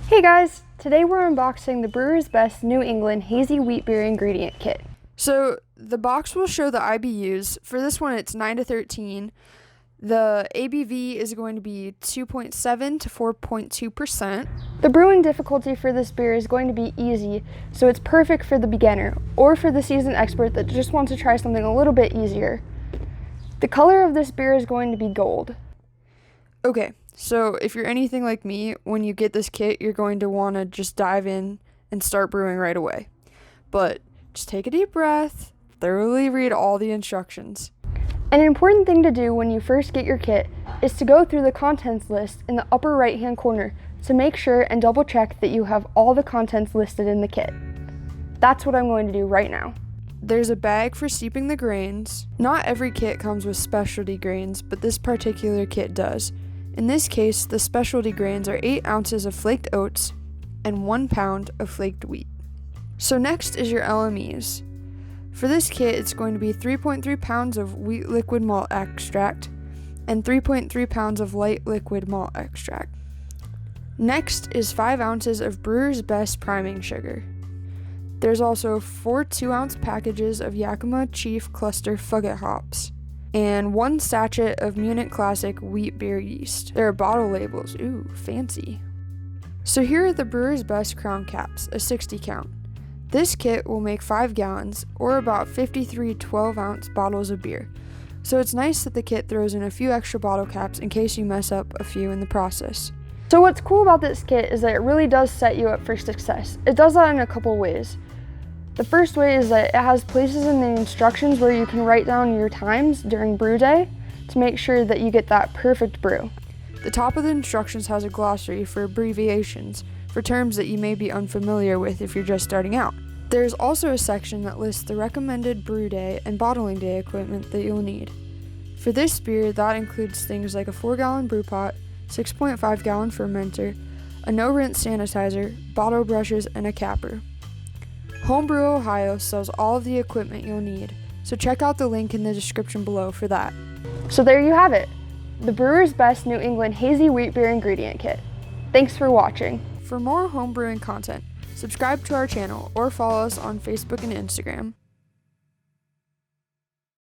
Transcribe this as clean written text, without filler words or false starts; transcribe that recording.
Hey guys, today we're unboxing the Brewer's Best New England Hazy Wheat Beer Ingredient Kit. So the box will show the IBUs. For this one, it's 9 to 13. The ABV is going to be 2.7 to 4.2%. The brewing difficulty for this beer is going to be easy, so it's perfect for the beginner or for the seasoned expert that just wants to try something a little bit easier. The color of this beer is going to be gold. Okay, so if you're anything like me, when you get this kit, you're going to want to just dive in and start brewing right away. But just take a deep breath, thoroughly read all the instructions. An important thing to do when you first get your kit is to go through the contents list in the upper right hand corner to make sure and double check that you have all the contents listed in the kit. That's what I'm going to do right now. There's a bag for steeping the grains. Not every kit comes with specialty grains, but this particular kit does. In this case, the specialty grains are 8 ounces of flaked oats and 1 pound of flaked wheat. So next is your LMEs. For this kit, it's going to be 3.3 pounds of wheat liquid malt extract and 3.3 pounds of light liquid malt extract. Next is 5 ounces of Brewer's Best priming sugar. There's also 4 2-ounce packages of Yakima Chief Cluster Fugget hops and 1 sachet of Munich Classic wheat beer yeast. There are bottle labels. Ooh, fancy. So here are the Brewer's Best crown caps, a 60 count. This kit will make 5 gallons, or about 53 12-ounce bottles of beer. So it's nice that the kit throws in a few extra bottle caps in case you mess up a few in the process. So what's cool about this kit is that it really does set you up for success. It does that in a couple ways. The first way is that it has places in the instructions where you can write down your times during brew day to make sure that you get that perfect brew. The top of the instructions has a glossary for abbreviations for terms that you may be unfamiliar with if you're just starting out. There's also a section that lists the recommended brew day and bottling day equipment that you'll need. For this beer, that includes things like a 4-gallon brew pot, 6.5-gallon fermenter, a no-rinse sanitizer, bottle brushes, and a capper. Homebrew Ohio sells all of the equipment you'll need, so check out the link in the description below for that. So there you have it, the Brewer's Best New England Hazy Wheat Beer Ingredient Kit. Thanks for watching. For more homebrewing content, subscribe to our channel or follow us on Facebook and Instagram.